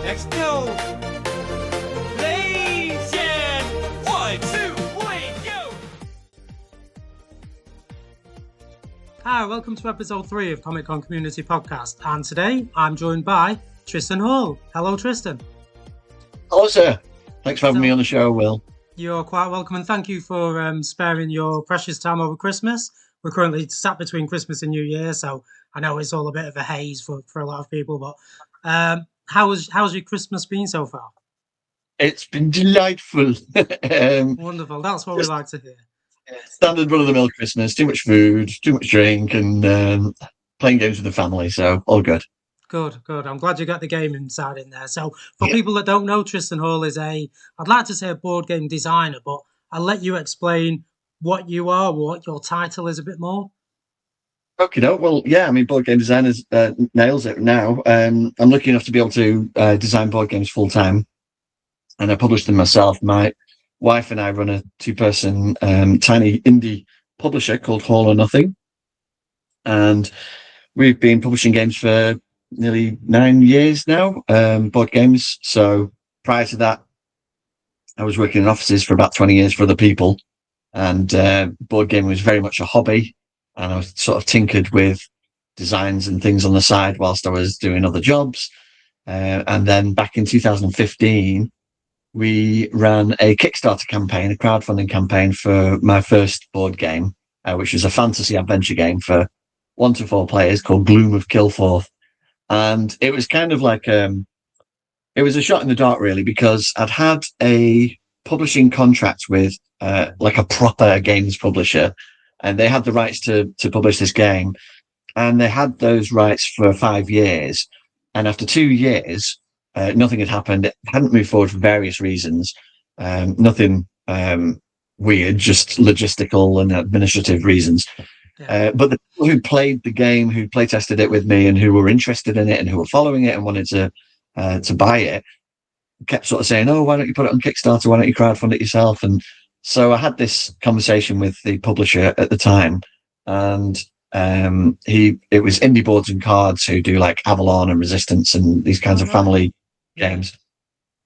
Let's go. Legion. 1, 2, 3, go. Hi, welcome to episode 3 of Comic Con Community Podcast. And today I'm joined by Tristan Hall. Hello, Tristan. Hello, sir. Thanks for having me on the show, Will. You're quite welcome, and thank you for sparing your precious time over Christmas. We're currently sat between Christmas and New Year, so I know it's all a bit of a haze for a lot of people. But how's your Christmas been so far? It's been delightful. Wonderful. That's what we like to hear. Standard run-of-the-mill Christmas. Too much food, too much drink, and playing games with the family. So all good. Good. I'm glad you got the gaming side in there. So for people that don't know, Tristan Hall is I'd like to say a board game designer, but I'll let you explain what you are, what your title is a bit more. Okay, well, yeah, I mean, board game designers nails it now. I'm lucky enough to be able to design board games full-time, and I publish them myself. My wife and I run a two-person tiny indie publisher called Hall or Nothing, and we've been publishing games for nearly 9 years now, board games. So prior to that, I was working in offices for about 20 years for other people, and board gaming was very much a hobby, and I was sort of tinkered with designs and things on the side whilst I was doing other jobs. And then back in 2015, we ran a Kickstarter campaign, a crowdfunding campaign for my first board game, which was a fantasy adventure game for 1 to 4 players called Gloom of Kilforth. And it was kind of like it was a shot in the dark, really, because I'd had a publishing contract with like a proper games publisher, and they had the rights to publish this game, and they had those rights for 5 years. And after 2 years, nothing had happened. It hadn't moved forward for various reasons. Nothing weird, just logistical and administrative reasons. Yeah. But the people who played the game, who play tested it with me, and who were interested in it, and who were following it and wanted to buy it, kept sort of saying, "Oh, why don't you put it on Kickstarter? Why don't you crowdfund it yourself?" And so I had this conversation with the publisher at the time, and it was Indie Boards and Cards, who do like Avalon and Resistance and these kinds of family games.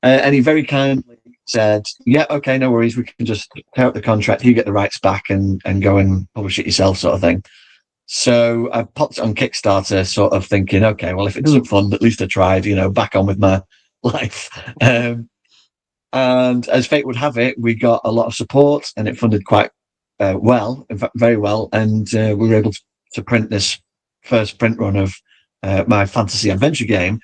And he very kindly said, "Yeah, okay, no worries. We can just tear up the contract. You get the rights back and go and publish it yourself," sort of thing. So I popped it on Kickstarter, sort of thinking, okay, well, if it doesn't fund, at least I tried, back on with my life. And as fate would have it, we got a lot of support, and it funded quite well, in fact, very well. And we were able to print this first print run of my fantasy adventure game.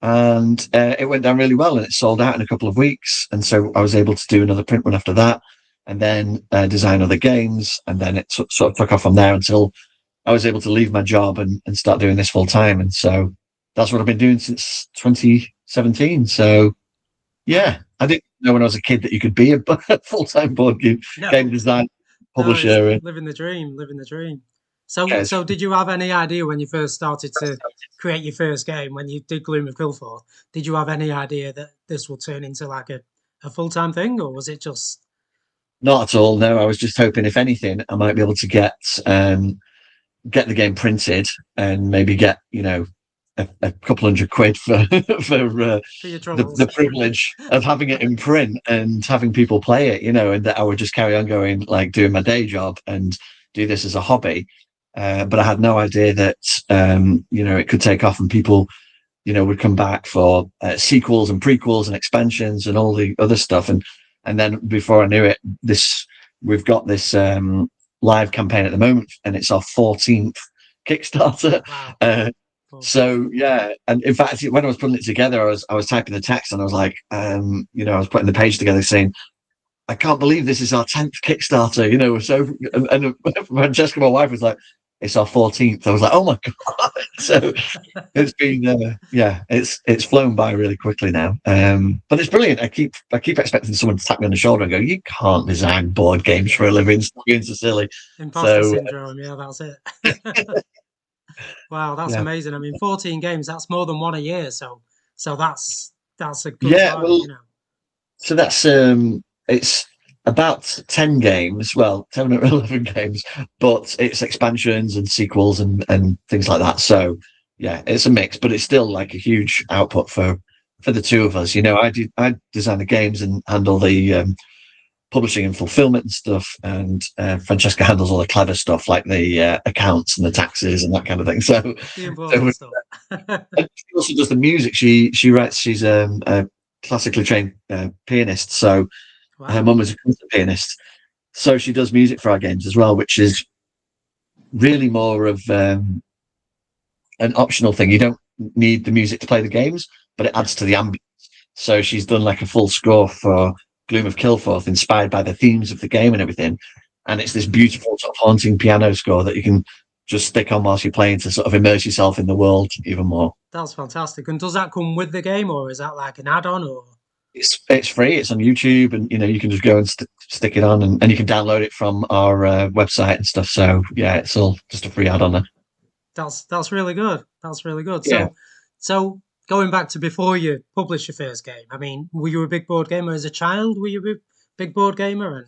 And it went down really well, and it sold out in a couple of weeks. And so I was able to do another print run after that, and then design other games. And then it sort of took off from there until I was able to leave my job and start doing this full time. And so that's what I've been doing since 2017. So yeah, I didn't know when I was a kid that you could be a full-time board game design publisher. No, living the dream. So did you have any idea when you first started to create your first game, when you did Gloom of Kilforth, did you have any idea that this will turn into like a full-time thing, or was it just... Not at all, no. I was just hoping, if anything, I might be able to get the game printed and maybe get, a couple £100 for the privilege of having it in print and having people play it, and that I would just carry on going, like doing my day job and do this as a hobby. But I had no idea that, it could take off and people, would come back for sequels and prequels and expansions and all the other stuff. And then before I knew it, we've got this live campaign at the moment, and it's our 14th Kickstarter. Wow. So yeah, and in fact, when I was putting it together, I was typing the text, and I was like, I was putting the page together, saying, "I can't believe this is our 10th Kickstarter." So and Francesca, my wife, was like, "It's our 14th." I was like, "Oh my god!" So it's been, it's flown by really quickly now. But it's brilliant. I keep expecting someone to tap me on the shoulder and go, "You can't design board games for a living. Stop being so silly." Imposter syndrome. Yeah, that's it. Wow, that's amazing. I mean, 14 games, that's more than one a year. So that's a good target, So that's it's about 10 games, 10 or 11 games, but it's expansions and sequels and things like that. So yeah, it's a mix, but it's still like a huge output for for the two of us. I design the games and handle the publishing and fulfillment and stuff, and Francesca handles all the clever stuff like the accounts and the taxes and that kind of thing. So, The so important stuff. and she also does the music. She writes. She's a classically trained pianist. So her Wow. mum was a concert pianist. So she does music for our games as well, which is really more of an optional thing. You don't need the music to play the games, but it adds to the ambience. So she's done like a full score for Gloom of Kilforth, inspired by the themes of the game and everything. And it's this beautiful sort of haunting piano score that you can just stick on whilst you're playing to sort of immerse yourself in the world even more. That's fantastic. And does that come with the game, or is that like an add-on? Or It's free. It's on YouTube, and you can just go and stick it on, and you can download it from our website and stuff. So yeah, it's all just a free add-on there. that's really good. That's really good. Yeah. So going back to before you published your first game, I mean, were you a big board gamer as a child? Were you a big board gamer? And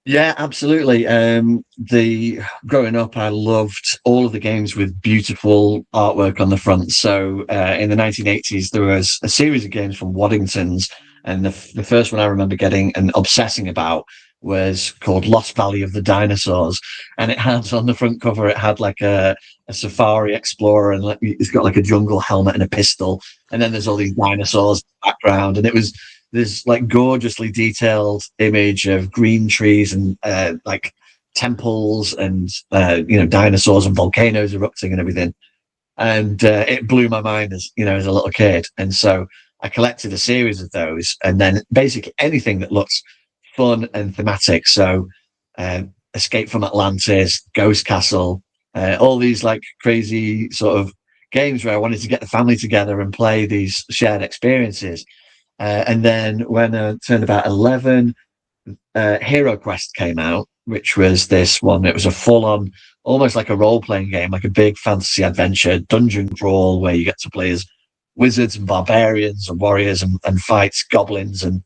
Yeah, absolutely. The growing up, I loved all of the games with beautiful artwork on the front. So in the 1980s, there was a series of games from Waddington's, and the first one I remember getting and obsessing about was called Lost Valley of the Dinosaurs, and it had on the front cover, it had like a safari explorer, and like it's got like a jungle helmet and a pistol, and then there's all these dinosaurs in the background, and it was this like gorgeously detailed image of green trees and like temples and dinosaurs and volcanoes erupting and everything, and it blew my mind as a little kid. And so I collected a series of those, and then basically anything that looks fun and thematic. So uh, Escape from Atlantis, Ghost Castle, all these like crazy sort of games where I wanted to get the family together and play these shared experiences. And then when I turned about 11, Hero Quest came out, which was this one. It was a full-on, almost like a role-playing game, like a big fantasy adventure dungeon crawl where you get to play as wizards and barbarians and warriors and fights goblins. And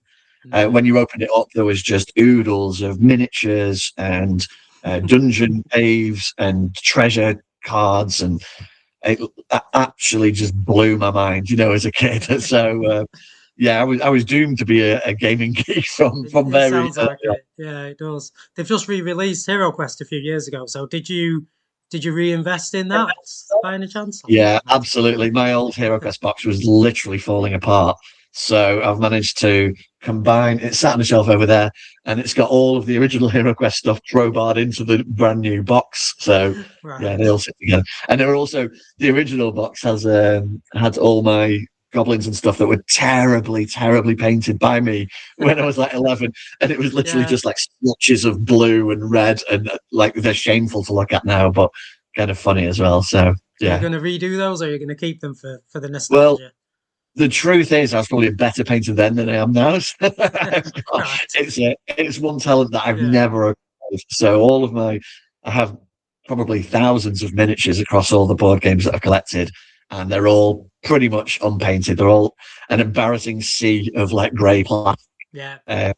when you opened it up, there was just oodles of miniatures and dungeon caves and treasure cards, and it actually just blew my mind, as a kid. So yeah, I was doomed to be a gaming geek from it very sounds like it. Yeah, it does. They've just re-released Hero Quest a few years ago. So did you reinvest in that by any chance? Yeah, absolutely. My old Hero Quest box was literally falling apart. So I've managed to combine, it's sat on the shelf over there, and it's got all of the original Hero Quest stuff crowbarred into the brand new box. So yeah, Right. they all sit together. And there were also, the original box had all my goblins and stuff that were terribly, terribly painted by me when I was like 11. And it was literally Yeah. just like splotches of blue and red, and like they're shameful to look at now, but kind of funny as well. So Are you yeah. going to redo those, or are you going to keep them for the Well, nostalgia? the truth is, I was probably a better painter then than I am now. Right. It's one talent that I've Yeah. never acquired. So I have probably thousands of miniatures across all the board games that I've collected, and they're all pretty much unpainted. They're all an embarrassing sea of like grey plastic. Yeah. Uh,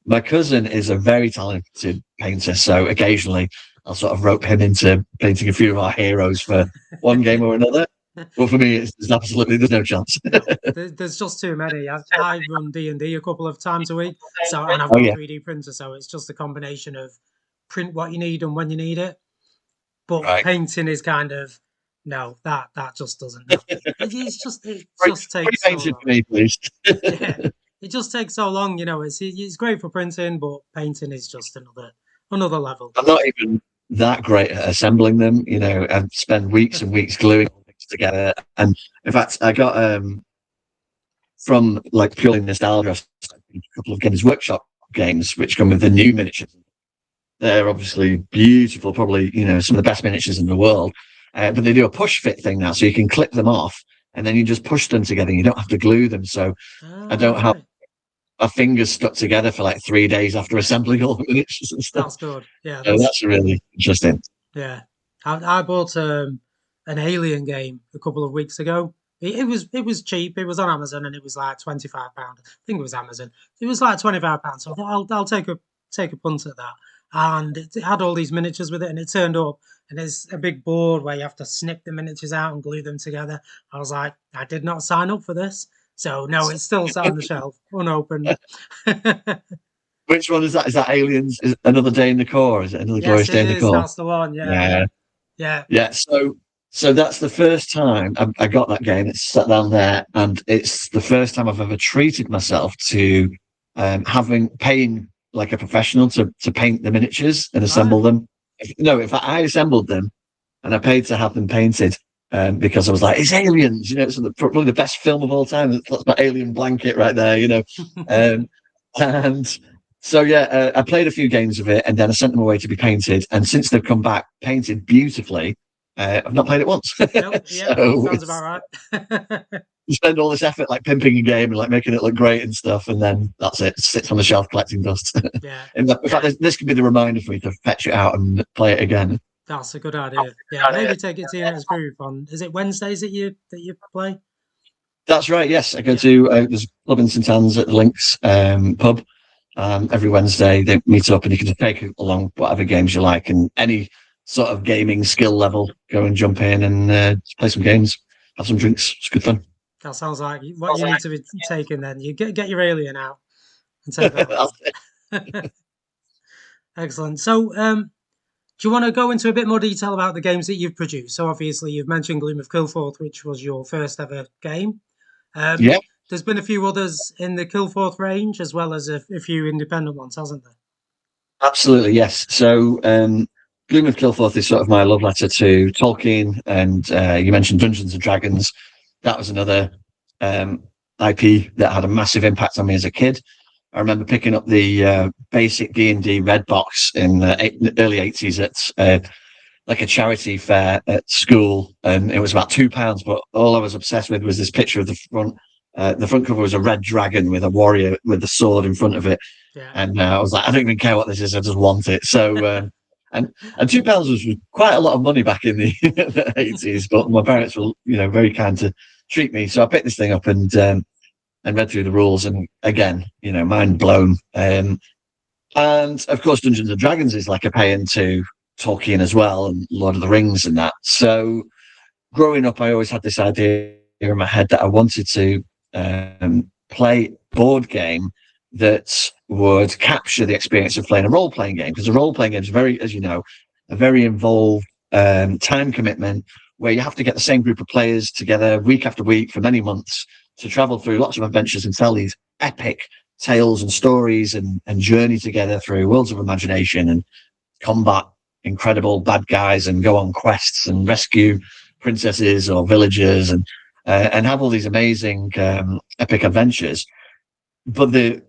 my cousin is a very talented painter, so occasionally I'll sort of rope him into painting a few of our heroes for one game or another. Well, for me, there's no chance. No, there's just too many. I run D&D a couple of times a week, and I've Oh got a yeah, 3D printer, so it's just a combination of print what you need and when you need it. But right. painting is kind of no, that just doesn't know. It Free, just free takes so painting long. for me, please. Yeah, it just takes so long. It's great for printing, but painting is just another level. I'm not even that great at assembling them. I spend weeks and weeks gluing things together. And in fact, I got from like purely nostalgia, a couple of Games Workshop games which come with the new miniatures. They're obviously beautiful, probably some of the best miniatures in the world. But they do a push fit thing now, so you can clip them off and then you just push them together. You don't have to glue them. So I Ah, don't have right. my fingers stuck together for like 3 days after assembling all the miniatures and stuff. That's good. Yeah, So that's really interesting. yeah. I bought an Alien game a couple of weeks ago. It was cheap. It was on Amazon and it was like £25. I think it was Amazon. It was like £25. So I thought I'll take a punt at that. And it had all these miniatures with it, and it turned up and there's a big board where you have to snip the miniatures out and glue them together. I was like, I did not sign up for this. So no, it's still sat on the shelf, unopened. Which one is that? Is that Aliens? Is Another Day in the Core? Is it Another Yes, Glorious it Day in the is. Core? That's the one. Yeah, Yeah, yeah. yeah. So that's the first time I got that game. It's sat down there, and it's the first time I've ever treated myself to having paying like a professional to paint the miniatures and Oh, assemble them. No, in fact, I assembled them and I paid to have them painted because I was like, it's Aliens, it's probably the best film of all time. That's my alien blanket right there. Um, and so, yeah, I played a few games of it and then I sent them away to be painted. And since they've come back painted beautifully, I've not played it once. no, yeah, So sounds about right. you spend all this effort like pimping a game and like making it look great and stuff, and then that's it. It sits on the shelf collecting dust. Yeah, In fact, this could be the reminder for me to fetch it out and play it again. that's a good idea. Yeah, maybe take it to your next group on. Is it Wednesdays that you play? That's right. Yes, I go Yeah, to there's a club in St Anne's at the Links pub. Every Wednesday they meet up, and you can just take along whatever games you like and any sort of gaming skill level. Go and jump in and play some games, have some drinks. It's good fun. that sounds like what you need to be taking. Then you get your alien out and take that on. Excellent. So, do you want to go into a bit more detail about the games that you've produced? So, obviously, you've mentioned Gloom of Kilforth, which was your first ever game. Yeah, There's been a few others in the Kilforth range, as well as a few independent ones, hasn't there? absolutely. Yes. So, Gloom of Kilforth is sort of my love letter to Tolkien, and you mentioned Dungeons and Dragons. That was another IP that had a massive impact on me as a kid. I remember picking up the basic D&D red box in the early 80s at like a charity fair at school, and it was about £2. But all I was obsessed with was this picture of the front. The front cover was a red dragon with a warrior with a sword in front of it, Yeah. and I was like, I don't even care what this is, I just want it. So, and £2 was quite a lot of money back in the, the 80s, but my parents were, very kind to treat me. So I picked this thing up and read through the rules, and again, mind blown. And of course, Dungeons and Dragons is like a pay into Tolkien as well, and Lord of the Rings and that. So growing up, I always had this idea in my head that I wanted to play a board game that would capture the experience of playing a role-playing game, because a role-playing game is very, as you know, a very involved time commitment where you have to get the same group of players together week after week for many months to travel through lots of adventures and tell these epic tales and stories and journey together through worlds of imagination and combat incredible bad guys and go on quests and rescue princesses or villagers and have all these amazing epic adventures. But the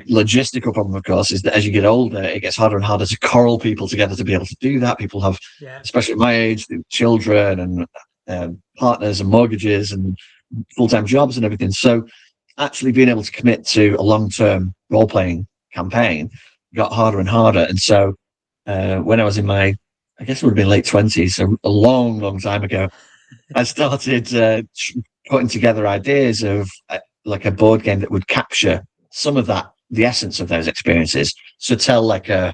logistical problem, of course, is that as you get older, it gets harder and harder to corral people together to be able to do that. People have, Yeah. especially at my age, children and partners and mortgages and full-time jobs and everything. So actually being able to commit to a long-term role-playing campaign got harder and harder. And so when I was in my, I guess it would have been late 20s, so a long, long time ago, I started putting together ideas of like a board game that would capture some of that, the essence of those experiences. So tell like an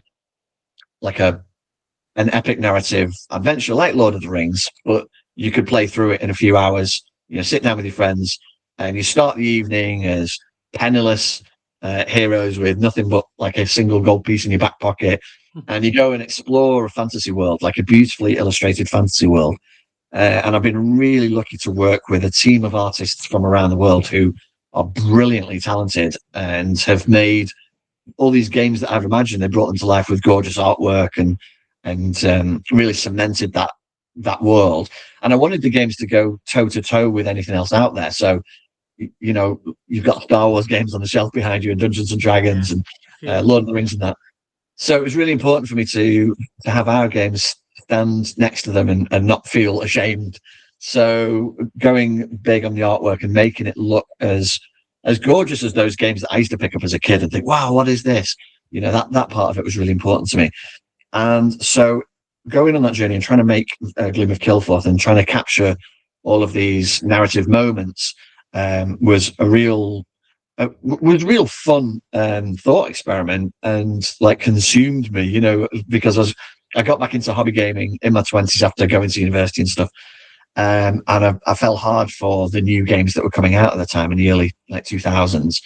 epic narrative adventure like Lord of the Rings, but you could play through it in a few hours. Sit down with your friends, and you start the evening as penniless heroes with nothing but like a single gold piece in your back pocket, and you go and explore a fantasy world, like a beautifully illustrated fantasy world. And I've been really lucky to work with a team of artists from around the world who are brilliantly talented and have made all these games that I've imagined. They brought them to life with gorgeous artwork and really cemented that world. And I wanted the games to go toe to toe with anything else out there. So, you've got Star Wars games on the shelf behind you, and Dungeons and Dragons and Lord of the Rings and that. So it was really important for me to have our games stand next to them and not feel ashamed. So going big on the artwork and making it look as gorgeous as those games that I used to pick up as a kid and think, wow, what is this? That part of it was really important to me. And so going on that journey and trying to make Gloom of Kilforth and trying to capture all of these narrative moments was real fun thought experiment, and like consumed me, because I got back into hobby gaming in my 20s after going to university and stuff. and I fell hard for the new games that were coming out at the time in the early like 2000s.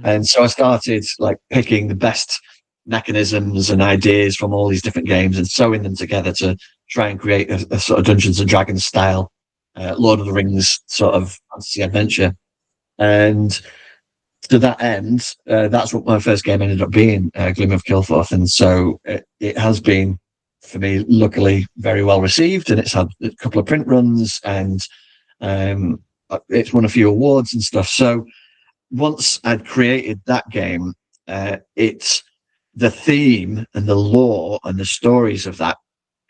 And so I started like picking the best mechanisms and ideas from all these different games and sewing them together to try and create a sort of Dungeons and Dragons style Lord of the Rings sort of fantasy adventure. And to that end, that's what my first game ended up being, Gloom of Kilforth. And so it has been, for me, luckily very well received, and it's had a couple of print runs, and it's won a few awards and stuff. So once I'd created that game, it's the theme and the lore and the stories of that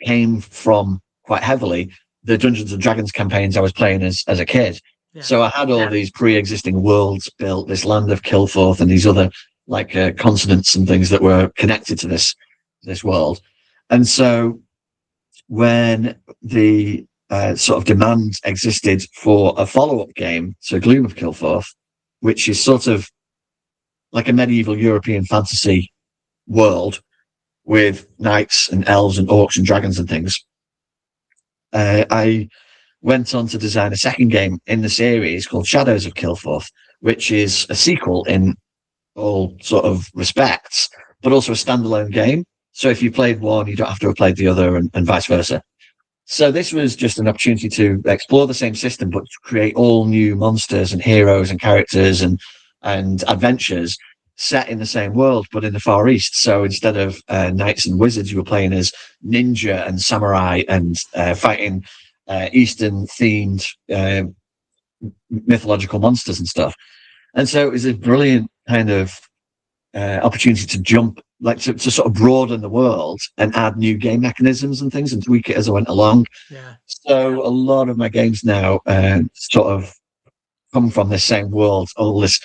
came from quite heavily the Dungeons and Dragons campaigns I was playing as a kid. Yeah. So I had all these pre-existing worlds built, this land of Kilforth and these other like continents and things that were connected to this world. And so when the sort of demand existed for a follow-up game to Gloom of Kilforth, which is sort of like a medieval European fantasy world with knights and elves and orcs and dragons and things, I went on to design a second game in the series called Shadows of Kilforth, which is a sequel in all sort of respects, but also a standalone game. So if you played one, you don't have to have played the other, and vice versa. So this was just an opportunity to explore the same system, but to create all new monsters and heroes and characters and adventures set in the same world, but in the Far East. So instead of knights and wizards, you were playing as ninja and samurai and fighting Eastern-themed mythological monsters and stuff. And so it was a brilliant kind of opportunity to jump, like to sort of broaden the world and add new game mechanisms and things and tweak it as I went along. Yeah. So a lot of my games now sort of come from this same world, all this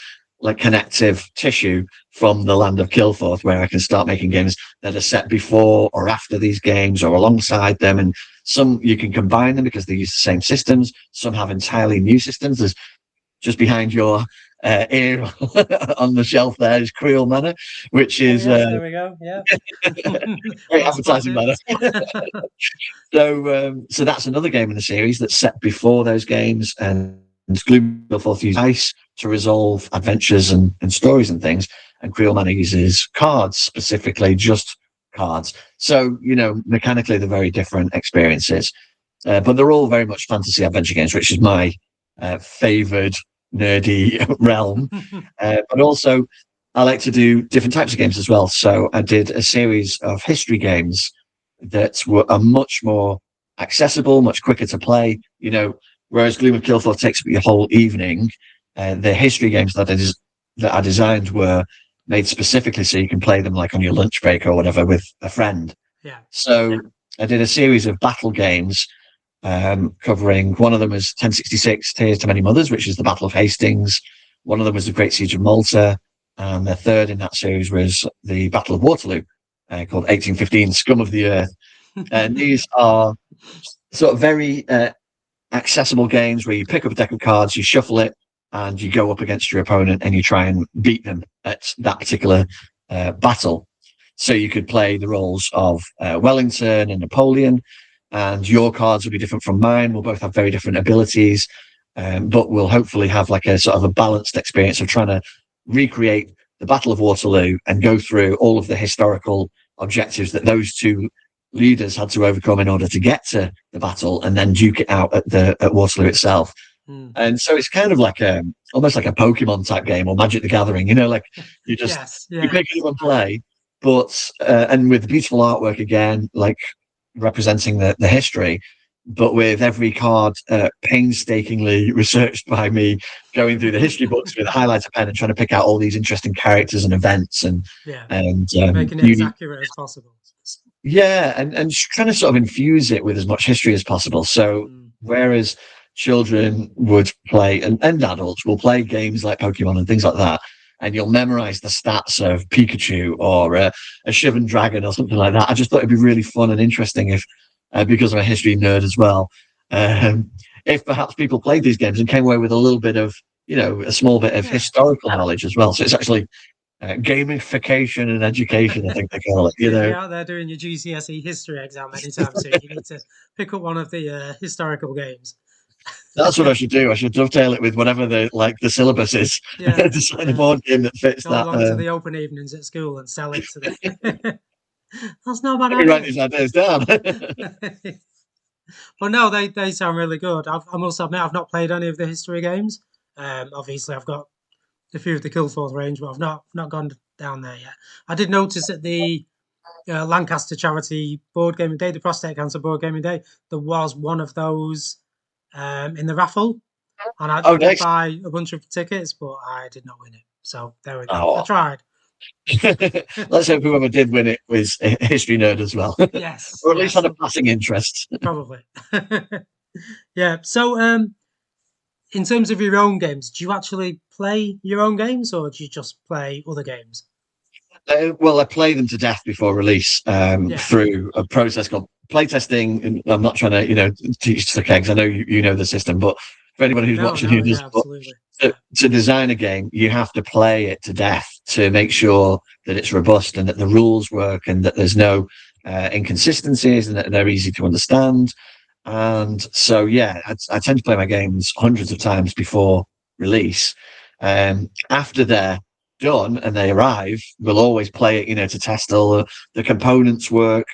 like connective tissue from the land of Kilforth, where I can start making games that are set before or after these games or alongside them. And some you can combine them because they use the same systems. Some have entirely new systems. There's just behind your ear on the shelf there is Creole Manor, which is there we go. Yeah. great advertising banner. So that's another game in the series that's set before those games, and Gloom of Kilforth uses dice to resolve adventures and stories and things, and Creole Manor uses cards, specifically just cards. So, you know, mechanically they're very different experiences, but they're all very much fantasy adventure games, which is my favoured nerdy realm. But also I like to do different types of games as well. So I did a series of history games that are much more accessible, much quicker to play, you know, whereas Gloom of Kilforth takes up your whole evening. The history games that I designed were made specifically so you can play them like on your lunch break or whatever with a friend. Yeah. So I did a series of battle games covering, one of them was 1066 Tears to Many Mothers, which is the Battle of Hastings. One of them was the Great Siege of Malta. And the third in that series was the Battle of Waterloo, called 1815 Scum of the Earth. And these are sort of very accessible games where you pick up a deck of cards, you shuffle it, and you go up against your opponent and you try and beat them at that particular battle. So you could play the roles of Wellington and Napoleon, and your cards will be different from mine. We'll both have very different abilities, but we'll hopefully have like a sort of a balanced experience of trying to recreate the Battle of Waterloo and go through all of the historical objectives that those two leaders had to overcome in order to get to the battle, and then duke it out at Waterloo itself. And so it's kind of like almost like a Pokemon type game or Magic the Gathering, you know, like you just you pick it up and play, but and with beautiful artwork again, like representing the history, but with every card painstakingly researched by me, going through the history books with a highlighter pen and trying to pick out all these interesting characters and events and making it as accurate as possible. Yeah, and trying to sort of infuse it with as much history as possible. So whereas children would play, and adults will play games like Pokemon and things like that, and you'll memorize the stats of Pikachu or a Shivan Dragon or something like that. I just thought it'd be really fun and interesting if, because I'm a history nerd as well, if perhaps people played these games and came away with a little bit of, you know, a small bit of historical knowledge as well. So it's actually gamification and education, I think they call it. If you're out there doing your GCSE history exam anytime soon, you need to pick up one of the historical games. That's what I should do. I should dovetail it with whatever the syllabus is. Yeah, Design a board game that fits go that. along to the open evenings at school and sell it to the. That's not a bad Let me write idea. these ideas down. But no, they sound really good. I must admit, I've not played any of the history games. Obviously, I've got a few of the Kilforth range, but I've not gone down there yet. I did notice at the Lancaster Charity Board Gaming Day, the Prostate Cancer Board Gaming Day, there was one of those in the raffle, and I did Nice. buy a bunch of tickets, but I did not win it. So there we go. Oh. I tried. Let's hope whoever did win it was a history nerd as well. Yes. Or at least had a passing interest. Probably. Yeah. So, in terms of your own games, do you actually play your own games, or do you just play other games? Well, I play them to death before release through a process called playtesting. And I'm not trying to, teach the kegs. I know you know the system, but for anybody who's watching who does, absolutely. to design a game, you have to play it to death to make sure that it's robust and that the rules work and that there's no inconsistencies and that they're easy to understand. And so, I tend to play my games hundreds of times before release. After they're done and they arrive, we'll always play it, to test all the components work,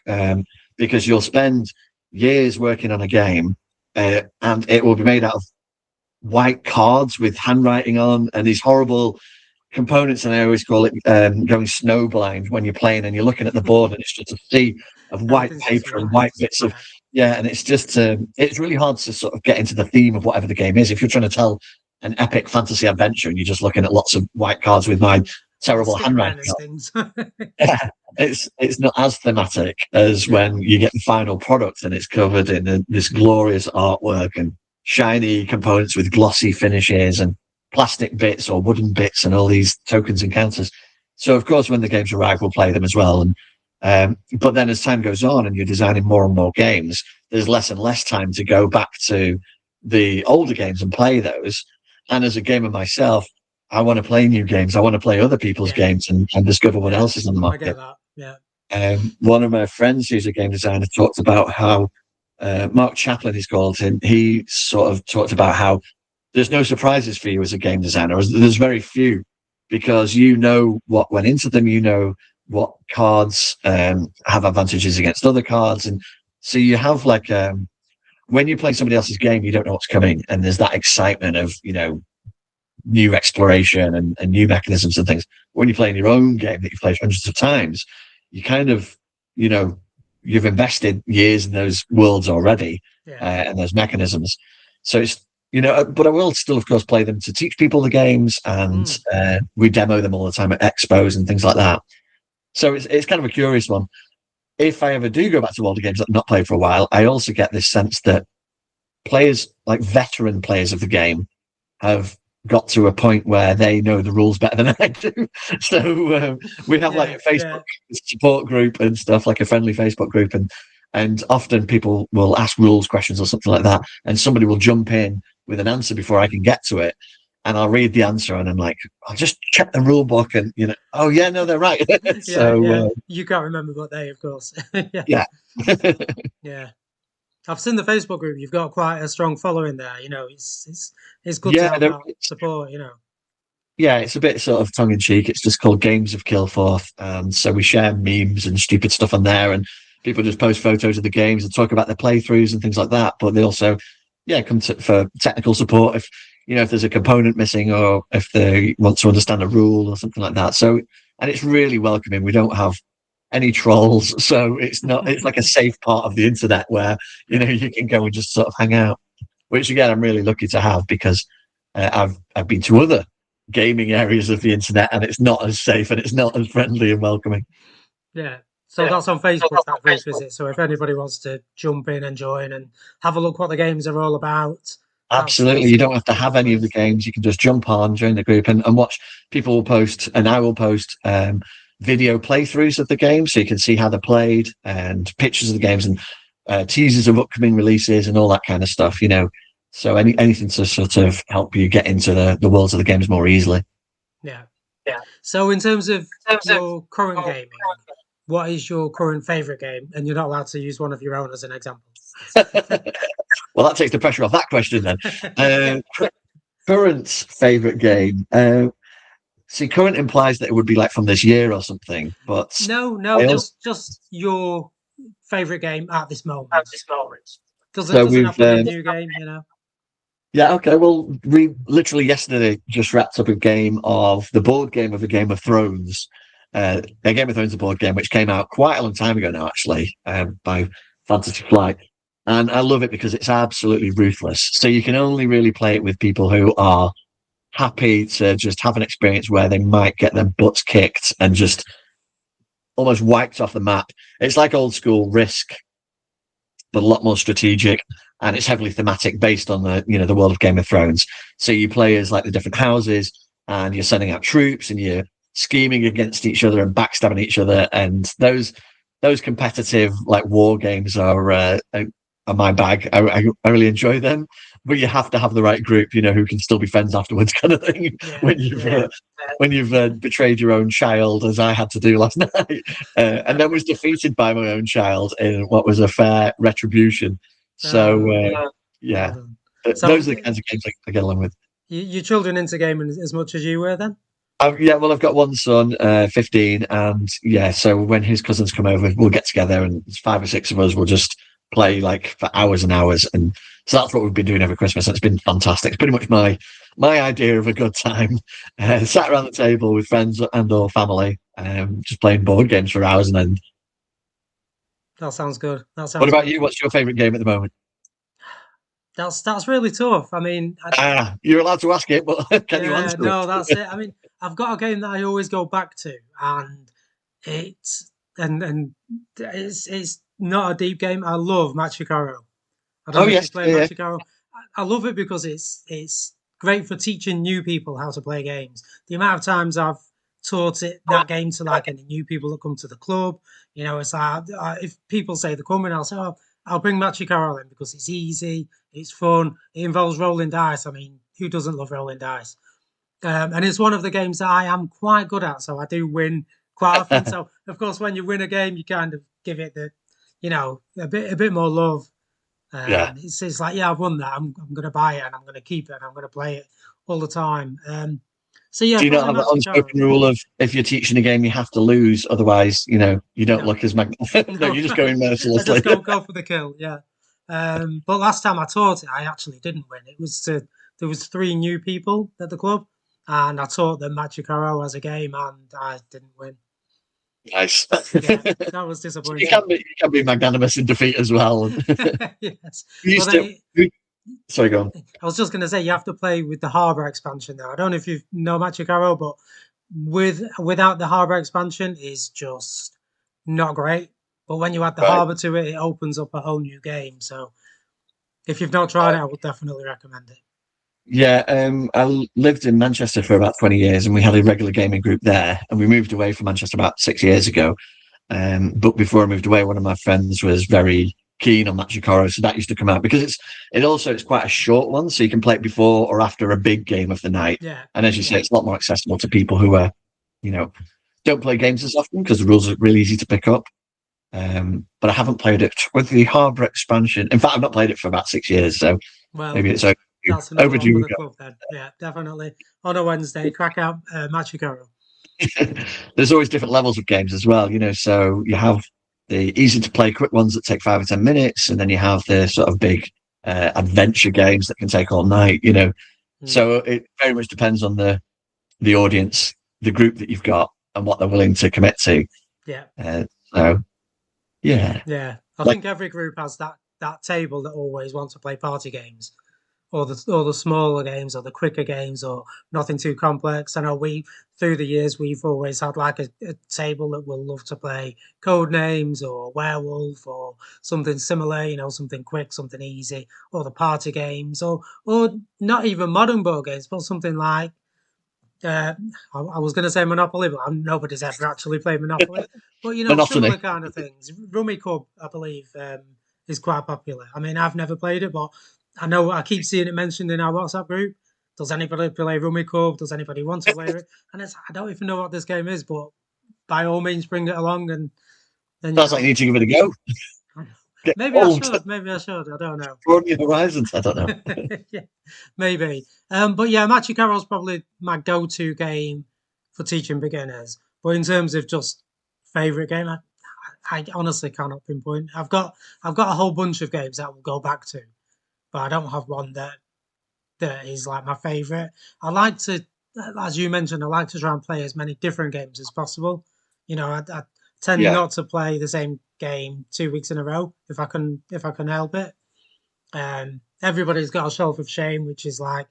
because you'll spend years working on a game, and it will be made out of white cards with handwriting on and these horrible components. And I always call it going snowblind when you're playing and you're looking at the board and it's just a sea of white paper and white bits of and it's just it's really hard to sort of get into the theme of whatever the game is if you're trying to tell an epic fantasy adventure and you're just looking at lots of white cards with my terrible handwriting. It's not as thematic as when you get the final product and it's covered in this glorious artwork and shiny components with glossy finishes and plastic bits or wooden bits and all these tokens and counters. So of course, when the games arrive, we'll play them as well. And but then as time goes on and you're designing more and more games, there's less and less time to go back to the older games and play those. And as a gamer myself, I want to play new games. I want to play other people's games and discover what else is on the market. I get that. Yeah. One of my friends who's a game designer talked about how Mark Chaplin is called, and he sort of talked about how there's no surprises for you as a game designer. There's very few, because you know what went into them, you know what cards have advantages against other cards, and so you have when you play somebody else's game, you don't know what's coming, and there's that excitement of new exploration and new mechanisms and things. When you're playing your own game that you've played hundreds of times, you kind of you've invested years in those worlds already, and those mechanisms. So it's but I will still, of course, play them to teach people the games, and we demo them all the time at expos and things like that. So it's kind of a curious one. If I ever do go back to older games that I've not played for a while, I also get this sense that players, like veteran players of the game, have got to a point where they know the rules better than I do. So we have a Facebook support group and stuff, like a friendly Facebook group, and often people will ask rules questions or something like that, and somebody will jump in with an answer before I can get to it, and I'll read the answer and I'm like, I'll just check the rule book, and oh yeah, no, they're right. So you can't remember what they, of course. Yeah. I've seen the Facebook group. You've got quite a strong following there. It's good to have that support. Yeah, it's a bit sort of tongue in cheek. It's just called Games of Kilforth, and so we share memes and stupid stuff on there, and people just post photos of the games and talk about their playthroughs and things like that. But they also, come for technical support if there's a component missing or if they want to understand a rule or something like that. So, and it's really welcoming. We don't have any trolls, so it's like a safe part of the internet where you can go and just sort of hang out, which again I'm really lucky to have, because I've been to other gaming areas of the internet and it's not as safe and it's not as friendly and welcoming. So that's on Facebook, that group, is it? So if anybody wants to jump in and join and have a look what the games are all about. Absolutely. You don't have to have any of the games. You can just jump on, join the group and watch. People will post, and I will post video playthroughs of the game, so you can see how they're played, and pictures of the games, and teasers of upcoming releases and all that kind of stuff, So anything to sort of help you get into the worlds of the games more easily. Yeah. So in terms of your current gaming, what is your current favorite game? And you're not allowed to use one of your own as an example. Well, that takes the pressure off that question then. Current favorite game. See, current implies that it would be like from this year or something, but No, I also, just your favorite game at this moment. so Doesn't have we've to be a new game, you know. yeah, okay. Well, we literally yesterday just wrapped up a game of the board game of a Game of Thrones. A Game of Thrones, a board game which came out quite a long time ago now, actually, by Fantasy Flight, and I love it because it's absolutely ruthless. So you can only really play it with people who are happy to just have an experience where they might get their butts kicked and just almost wiped off the map. It's like old school Risk, but a lot more strategic, and it's heavily thematic based on the world of Game of Thrones. So you play as like the different houses, and you're sending out troops, and you're scheming against each other and backstabbing each other, and those competitive like war games are my bag. I really enjoy them, but you have to have the right group, who can still be friends afterwards, kind of thing. Yeah, When you've betrayed your own child, as I had to do last night, and then was defeated by my own child in what was a fair retribution. So yeah, well done. So those are the kinds of games I get along with. your children into gaming as much as you were then? Well, I've got one son, 15, and yeah, so when his cousins come over, we'll get together, and it's 5 or 6 of us. We'll just play like for hours and hours, and so that's what we've been doing over Christmas. And it's been fantastic. It's pretty much my idea of a good time. Sat around the table with friends and/or family, just playing board games for hours and end. That sounds good. What about you? What's your favourite game at the moment? That's really tough. I mean, You're allowed to ask it, but can you answer no, it? that's it. I mean, I've got a game that I always go back to, and it's and it's not a deep game. I love Machikaro. I don't Oh know if yes, you play yeah, Machikaro. I love it because it's great for teaching new people how to play games. The amount of times I've taught that game to like any new people that come to the club, it's like if people say they're coming, I'll say, oh, I'll bring Machikaro in because it's easy, it's fun, it involves rolling dice. I mean, who doesn't love rolling dice? And it's one of the games that I am quite good at, so I do win quite often. yeah. So of course, when you win a game, you kind of give it a bit more love. Yeah. It's like, yeah, I've won that. I'm going to buy it and I'm going to keep it and I'm going to play it all the time. So yeah, Do you not probably have an Magic Arrow. unspoken rule of if you're teaching a game, you have to lose, otherwise, you don't No, look as magnificent? No, no, you just go in I just mercilessly. go for the kill. Yeah. But last time I taught it, I actually didn't win. There was 3 new people at the club, and I taught them Magic Arrow as a game, and I didn't win. Nice. Yeah, that was You disappointing. can be magnanimous in defeat as well. Yes, We but used to. Sorry, go on. I was just going to say you have to play with the Harbour expansion though. I don't know if you know Magic Arrow, but without the Harbour expansion is just not great. But when you add the Right. Harbour to it, it opens up a whole new game. So if you've not tried it, I would definitely recommend it. Yeah, I lived in Manchester for about 20 years, and we had a regular gaming group there. And we moved away from Manchester about 6 years ago. But before I moved away, one of my friends was very keen on Machikoro, so that used to come out because it's quite a short one, so you can play it before or after a big game of the night. Yeah, And as you say, it's a lot more accessible to people who you know, don't play games as often because the rules are really easy to pick up. But I haven't played it with the Harbour expansion. In fact, I've not played it for about 6 years, so well, maybe it's overdue. that's another one for Overdue. the club then. Yeah, definitely on a Wednesday, crack out Magic Arrow. There's always different levels of games as well, so you have the easy to play quick ones that take 5 or 10 minutes, and then you have the sort of big adventure games that can take all night. So it very much depends on the audience, the group that you've got, and what they're willing to commit to. Yeah. So yeah, Yeah, I like think every group has that table that always wants to play party games, or the smaller games, or the quicker games, or nothing too complex. I know through the years we've always had like a table that will love to play code names or werewolf or something similar, something quick, something easy, or the party games, or not even modern board games, but something like uh, I was going to say Monopoly, but nobody's ever actually played Monopoly. But similar monotony. kind of things. Rummy Cub, I believe, is quite popular. I mean, I've never played it, but I know I keep seeing it mentioned in our WhatsApp group. Does anybody play Rummikub? Does anybody want to play it? And it's I don't even know what this game is, but by all means, bring it along. And then Sounds like you need to give it a go. Get maybe I involved. should. Maybe I should. I don't know. Broaden your horizons. I don't know. Yeah, maybe. But yeah, Matchy Carol's probably my go-to game for teaching beginners. But in terms of just favorite game, I honestly cannot pinpoint. I've got a whole bunch of games that I will go back to, but I don't have one that is like my favorite. I like to, as you mentioned, I like to try and play as many different games as possible. You know, I tend Yeah. not to play the same game 2 weeks in a row if I can help it. Everybody's got a shelf of shame, which is like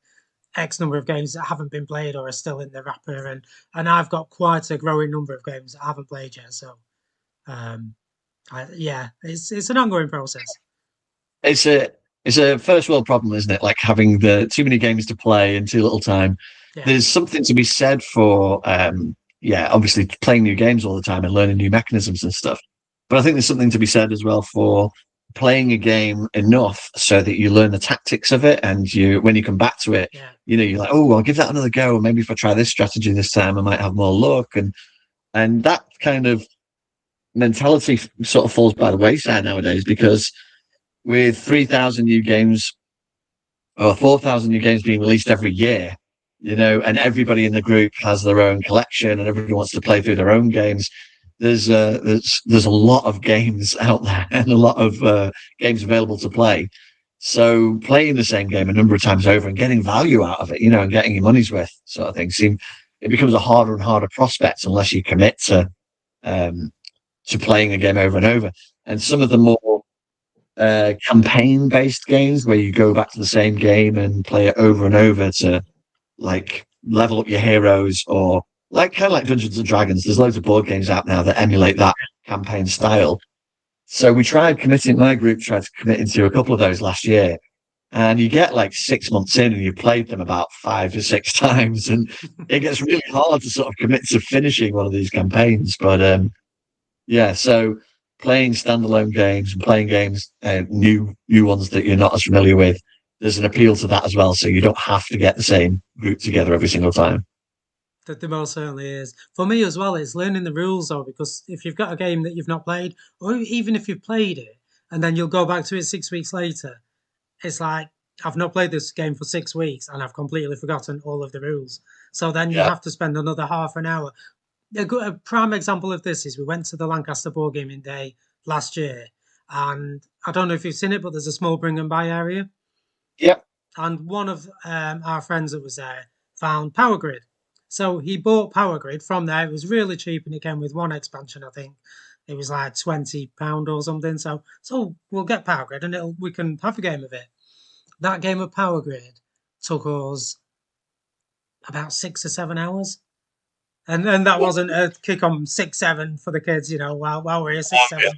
X number of games that haven't been played or are still in the wrapper, and I've got quite a growing number of games that I haven't played yet. So, yeah, it's an ongoing process. It's a first world problem, isn't it? Like having the too many games to play and too little time. Yeah. There's something to be said for obviously playing new games all the time and learning new mechanisms and stuff. But I think there's something to be said as well for playing a game enough so that you learn the tactics of it, and when you come back to it, Yeah. you're like, oh, I'll give that another go. Maybe if I try this strategy this time, I might have more luck. And that kind of mentality sort of falls by the wayside nowadays, because with 3,000 new games or 4,000 new games being released every year, and everybody in the group has their own collection and everybody wants to play through their own games. There's a lot of games out there and a lot of games available to play. So playing the same game a number of times over and getting value out of it, and getting your money's worth sort of thing, it becomes a harder and harder prospect unless you commit to playing a game over and over. And some of the more campaign-based games where you go back to the same game and play it over and over to like level up your heroes, or kind of like Dungeons and Dragons. There's loads of board games out now that emulate that campaign style. So my group tried to commit into a couple of those last year, and you get like 6 months in and you've played them about 5 or 6 times, and it gets really hard to sort of commit to finishing one of these campaigns. But yeah, so playing standalone games and playing games, new ones that you're not as familiar with, there's an appeal to that as well. So you don't have to get the same group together every single time. That the most certainly is. For me as well, it's learning the rules though, because if you've got a game that you've not played, or even if you've played it and then you'll go back to it 6 weeks later, it's like I've not played this game for 6 weeks and I've completely forgotten all of the rules. So then you have to spend another half an hour. A prime example of this is we went to the Lancaster Board Gaming Day last year, and I don't know if you've seen it, but there's a small bring and buy area. Yep. And one of our friends that was there found Power Grid. So he bought Power Grid from there. It was really cheap, and it came with one expansion, I think. It was like £20 or something. So we'll get Power Grid, and we can have a game of it. That game of Power Grid took us about 6 or 7 hours. And that wasn't a kick on 6-7 for the kids, while we're here 6-7.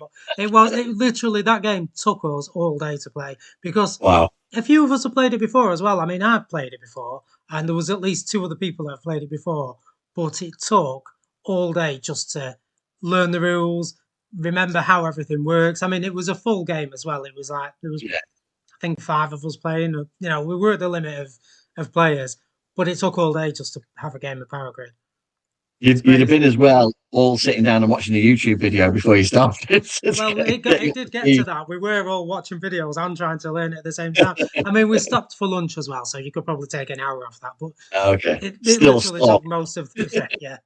But it literally, that game took us all day to play, because a few of us have played it before as well. I mean, I've played it before, and there was at least 2 other people that have played it before, but it took all day just to learn the rules, remember how everything works. I mean, it was a full game as well. It was like, there was, I think, 5 of us playing. We were at the limit of players, but it took all day just to have a game of Power Grid. You'd have been as well, all sitting down and watching a YouTube video before you started. Well, it did get to that. We were all watching videos and trying to learn it at the same time. I mean, we stopped for lunch as well, so you could probably take an hour off that. But okay, it literally took most of the day.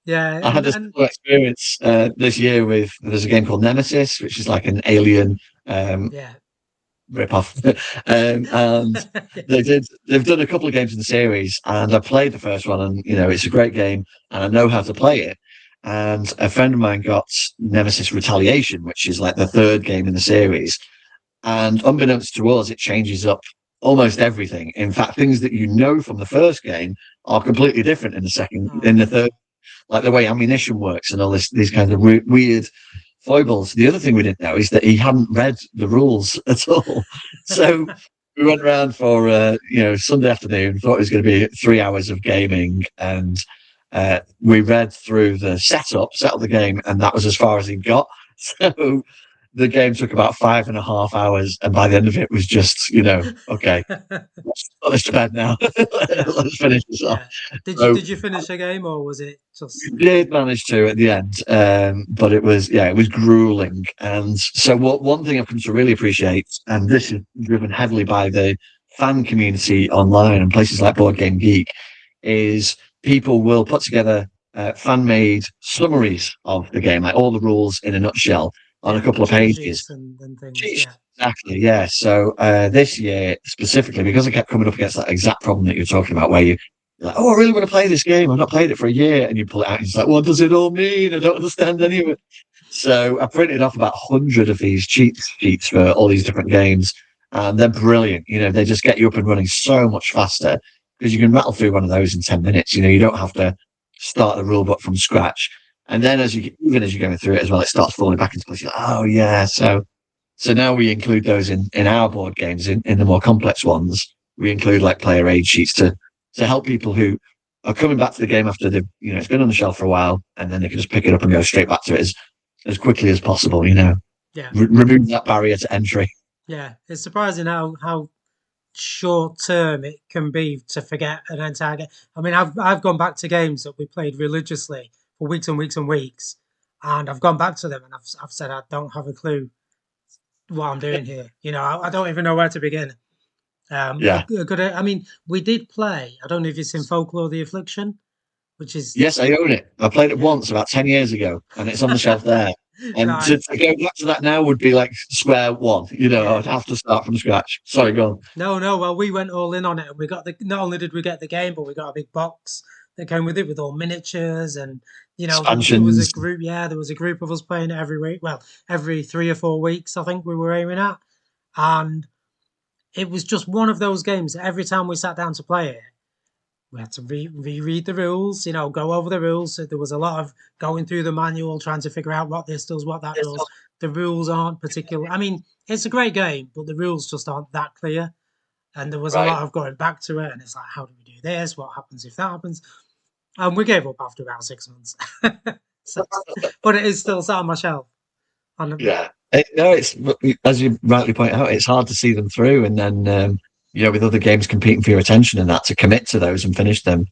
Yeah. I had a similar experience this year there's a game called Nemesis, which is like an alien rip-off. And they've done a couple of games in the series, and I played the first one, and it's a great game and I know how to play it. And a friend of mine got Nemesis Retaliation, which is like the 3rd game in the series, and unbeknownst to us, it changes up almost everything. In fact, things that from the first game are completely different in the third, like the way ammunition works and all these kinds of weird foibles. The other thing we didn't know is that he hadn't read the rules at all. So we went around for Sunday afternoon, thought it was going to be 3 hours of gaming, and we read through the settled the game, and that was as far as he got. So the game took about 5.5 hours, and by the end of it was just, okay, let's to bed now. Yeah, Let's finish this off. yeah. Did you So did you finish a game, or was it we just did manage to at the end, but it was grueling. And so, one thing I've come to really appreciate, and this is driven heavily by the fan community online and places like Board Game Geek, is people will put together fan-made summaries of the game, like all the rules in a nutshell, on a yeah, couple of cheat pages. sheets and things? Yeah, Exactly, yeah. So this year specifically, because I kept coming up against that exact problem that you're talking about, where you're like, "Oh, I really want to play this game. I've not played it for a year," and you pull it out, and it's like, "What does it all mean? I don't understand any of it." So I printed off about 100 of these cheat sheets for all these different games, and they're brilliant. They just get you up and running so much faster because you can rattle through one of those in 10 minutes. You don't have to start the rule book from scratch. And then even as you're going through it as well, it starts falling back into place. You're like, oh yeah, so now we include those in our board games, in the more complex ones. We include like player aid sheets to help people who are coming back to the game after it's been on the shelf for a while, and then they can just pick it up and go straight back to it as quickly as possible. yeah, Remove that barrier to entry. yeah. It's surprising how short term it can be to forget an entire game. I mean, I've gone back to games that we played religiously for weeks and weeks and weeks, and I've gone back to them and I've said I don't have a clue what I'm doing here. I don't even know where to begin. Yeah. I mean, we did play. I don't know if you've seen Folklore: The Affliction, which is Yes, I own it. I played it yeah. once about 10 years ago, and it's on the shelf there. And Right. to go back to that now would be like square one. Yeah. I'd have to start from scratch. Sorry, go on. No, no. Well, we went all in on it, and we got the. Not only did we get the game, but we got a big box that came with it with all miniatures, and there was a Expansions. group. Yeah, there was a group of us playing it every week. Well, every 3 or 4 weeks, I think we were aiming at, and it was just one of those games that every time we sat down to play it, we had to reread the rules, go over the rules. So there was a lot of going through the manual, trying to figure out what this does, what that does. The rules aren't particular. I mean, it's a great game, but the rules just aren't that clear. And there was a Right. lot of going back to it, and it's like, how do we do this? What happens if that happens? And we gave up after about 6 months. So, but it is still sat on my shelf. Yeah. No, it's as you rightly point out, it's hard to see them through, and then with other games competing for your attention and that, to commit to those and finish them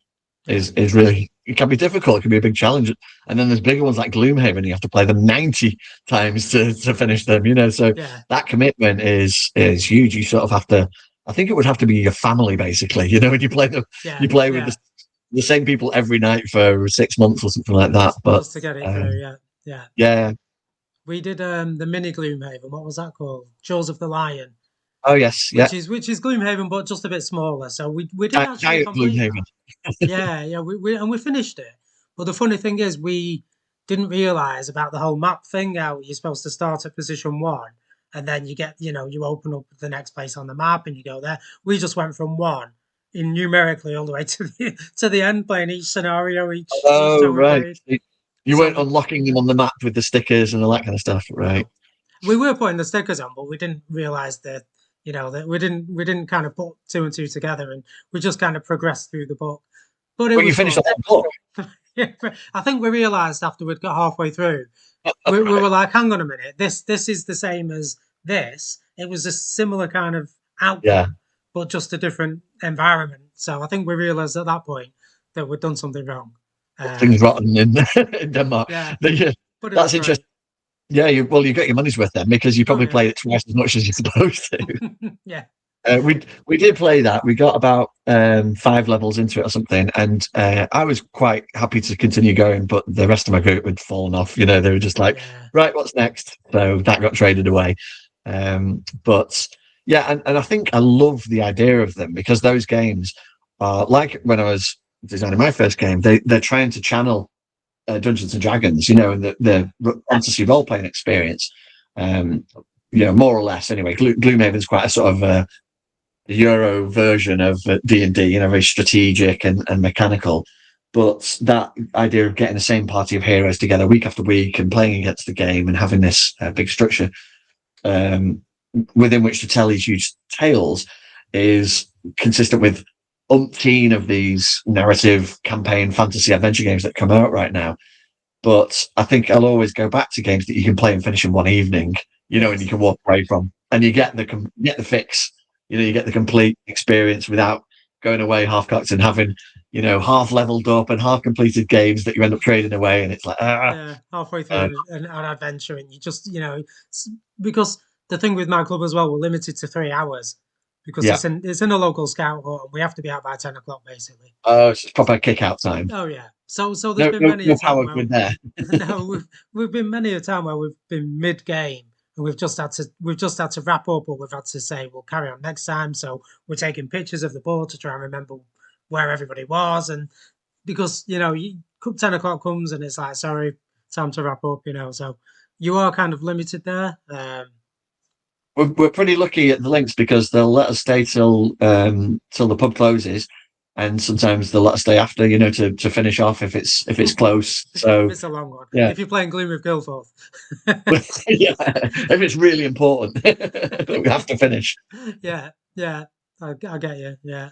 is really, it can be difficult. It can be a big challenge. And then there's bigger ones like Gloomhaven. You have to play them 90 times to finish them. So Yeah, that commitment is huge. You sort of have to. I think it would have to be your family basically. When you play them, yeah, you play with yeah. the same people every night for 6 months or something like that. But Just to get it through. Yeah, yeah. yeah. We did the mini Gloomhaven. What was that called? Jaws of the Lion, Oh yes, yeah. which is Gloomhaven, but just a bit smaller. So we did actually Giant complete Gloomhaven. that. Yeah, yeah. We finished it. But the funny thing is, we didn't realize about the whole map thing. How you're supposed to start at position one, and then you get, you open up the next place on the map, and you go there. We just went from one in numerically all the way to the end, playing each scenario each Oh time we right. played. You So weren't unlocking them on the map with the stickers and all that kind of stuff, right? no, we were putting the stickers on, but we didn't realize that that we didn't kind of put two and two together, and we just kind of progressed through the book. But it Well, you was finished fun. the whole book. Yeah, I think we realized after we'd got halfway through, we were like, hang on a minute, this is the same as this. It was a similar kind of Yeah. outcome, but just a different environment. So I think we realized at that point that we'd done something wrong. Things rotten in, in Denmark. Yeah, Yeah, but it was that's great. interesting. Yeah, you got your money's worth then, because you Oh probably yeah, played it twice as much as you're supposed to. yeah, We did play that. We got about 5 levels into it or something, and I was quite happy to continue going, but the rest of my group had fallen off. They were just like, yeah, right, what's next? So that got traded away. But yeah, and I think I love the idea of them, because those games are like when I was designing my first game. They're trying to channel Dungeons and Dragons, and the fantasy role playing experience. More or less. Anyway, Gloomhaven's quite a sort of Euro version of D&D, very strategic and mechanical. But that idea of getting the same party of heroes together week after week and playing against the game and having this big structure within which to tell these huge tales is consistent with umpteen of these narrative campaign fantasy adventure games that come out right now. But I think I'll always go back to games that you can play and finish in one evening, you know, and you can walk away from, and you get the fix. You know, you get the complete experience without going away half cocked and having, you know, half leveled up and half completed games that you end up trading away, and it's like Yeah, halfway through an adventure, and you just, because the thing with my club as well, we're limited to 3 hours because yeah. it's in a local scout hut, and we have to be out by 10 o'clock basically. Oh, it's proper kick out time. Oh yeah, so there's No, been no, many a no time power where grid there. no, we've been many a time where we've been mid game and we've just had to wrap up, or we've had to say we'll carry on next time. So we're taking pictures of the board to try and remember where everybody was, and because 10 o'clock comes and it's like, sorry, time to wrap up. So you are kind of limited there. We're pretty lucky at the links because they'll let us stay till the pub closes, and sometimes they'll let us stay after, you know, to finish off if it's close. if So it's a long one, yeah, if you're playing Gloom of Kilforth. yeah. If it's really important, we have to finish. Yeah, yeah, I get you. Yeah,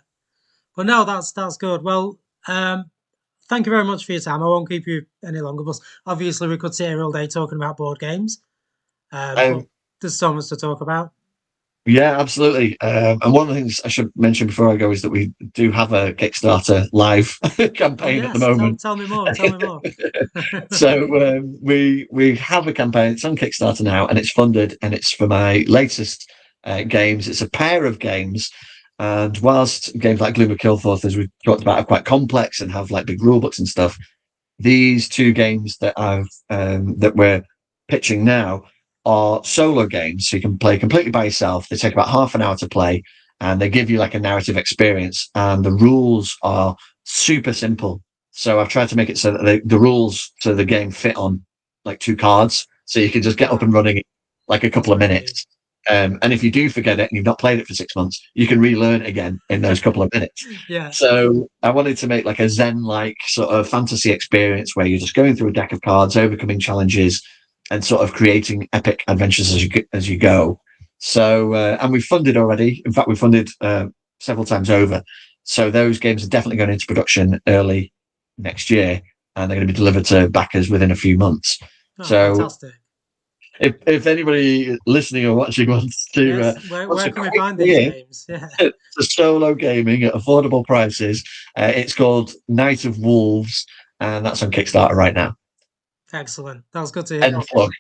but no, that's good. Well, thank you very much for your time. I won't keep you any longer, but obviously we could sit here all day talking about board games, but Um, there's so much to talk about. yeah, absolutely. And one of the things I should mention before I go is that we do have a Kickstarter live Oh campaign at the yes, tell moment. tell me more. Tell me more. So we have a campaign. It's on Kickstarter now, and it's funded, and it's for my latest games. It's a pair of games, and whilst games like Gloom of Kilforth, as we talked about, are quite complex and have like big rule books and stuff, these two games that we're pitching now are solo games, so you can play completely by yourself. They take about half an hour to play, and they give you like a narrative experience. And the rules are super simple. So I've tried to make it so that the rules to the game fit on like two cards, so you can just get up Wow, and running in like a that's couple of pretty minutes. And if you do forget it and you've not played it for 6 months, you can relearn it again in those couple of minutes. good. Yeah, So I wanted to make like a Zen-like sort of fantasy experience where you're just going through a deck of cards, overcoming challenges, and sort of creating epic adventures as you go. So and we've funded already. In fact, we've funded several times over. So those games are definitely going into production early next year, and they're going to be delivered to backers within a few months. oh, So fantastic. if anybody listening or watching Yes, where wants where a can we quick find these win games? Yeah, to solo gaming at affordable prices, it's called Night of Wolves, and that's on Kickstarter right now. excellent. That's good to End hear. plug.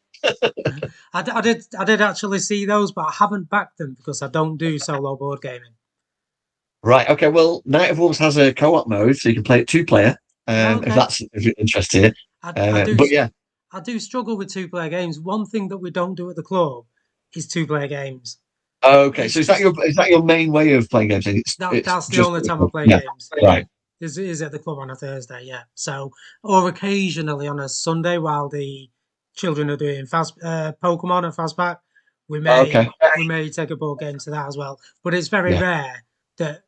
I did actually see those, but I haven't backed them because I don't do solo board gaming. Right. Okay. Well, Night of Wolves has a co-op mode, so you can play it two-player. Okay, If you're interested. I do But yeah. I do struggle with two-player games. One thing that we don't do at the club is two-player games. Okay. It's So just is that your main way of playing games? It's that's the just only time I play yeah. games. Right. Is at the club on a Thursday, yeah. So, or occasionally on a Sunday while the children are doing fast Pokemon and Fastback, we may Okay. we may take a board game to that as well. But it's very Yeah. rare that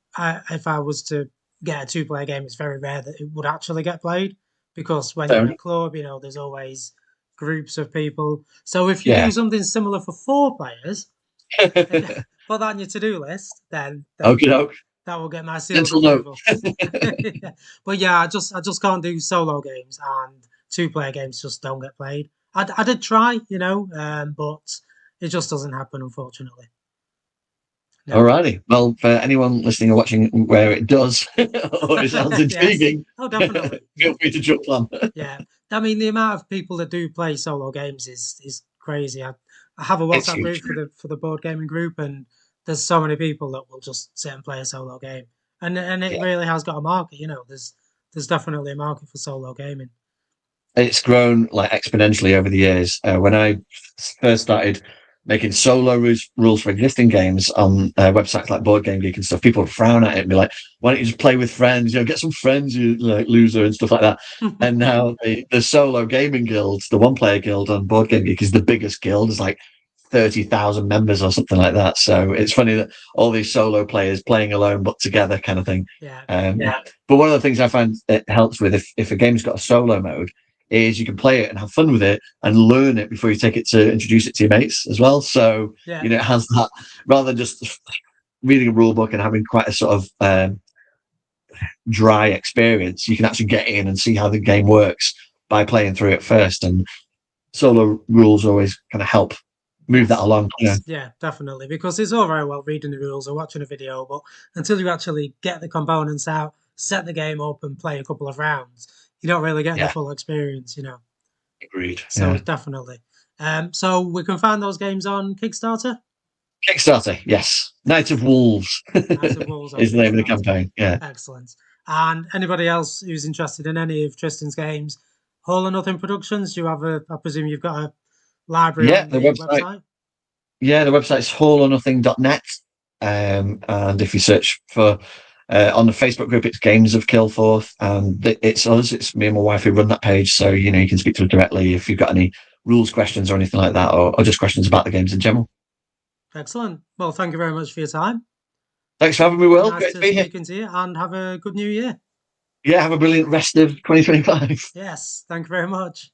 if I was to get a two-player game, it's very rare that it would actually get played because when you're So in a club, there's always groups of people. So if you yeah. do something similar for four players, and put that on your to-do list, then Okay. Okay. that will get my sealed Mental note. approval. Yeah. But yeah, I just can't do solo games, and two-player games just don't get played. I did try, but it just doesn't happen, unfortunately. No. Alrighty. Well, for anyone listening or watching where it does, or it sounds Yes. intriguing, Oh, definitely. feel free to jump on. Yeah. I mean, the amount of people that do play solo games is crazy. I have a It's WhatsApp huge. group for the board gaming group, and there's so many people that will just sit and play a solo game, and it Yeah. really has got a market. There's definitely a market for solo gaming. It's grown like exponentially over the years. When I first started making solo rules for existing games on websites like Board Game Geek and stuff, people would frown at it and be like, "Why don't you just play with friends? Get some friends, you like loser," and stuff like that. And now the solo gaming guild, the one player guild on Board Game Geek, is the biggest guild. It's like 30,000 members or something like that. So it's funny that all these solo players playing alone but together kind of thing. Yeah. Yeah. But one of the things I find it helps with if a game's got a solo mode is you can play it and have fun with it and learn it before you take it to introduce it to your mates as well. So, Yeah. it has that rather than just reading a rule book and having quite a sort of dry experience, you can actually get in and see how the game works by playing through it first. And solo rules always kind of help move that Yes. along. Yeah, Yeah, definitely. Because it's all very well reading the rules or watching a video, but until you actually get the components out, set the game up, and play a couple of rounds, you don't really get the yeah, full experience, agreed. So Yeah, definitely. So we can find those games on Kickstarter. Kickstarter. Yes, Night of Wolves Nice of Wolves on is the name of the Kickstarter. campaign. Yeah, Excellent. And anybody else who's interested in any of Tristan's games, Whole or Nothing Productions, you have I presume you've got a library yeah. on The the website. website. Yeah, the website's wholeornothing.net. And if you search for on the Facebook group, it's Games of Kilforth, and it's us. It's me and my wife who run that page. So you can speak to us directly if you've got any rules questions or anything like that, or just questions about the games in general. Excellent. Well, thank you very much for your time. Thanks for having me, Been Will. nice Great to to be here. speaking to you, and have a good new year. Yeah, have a brilliant rest of 2025. Yes, thank you very much.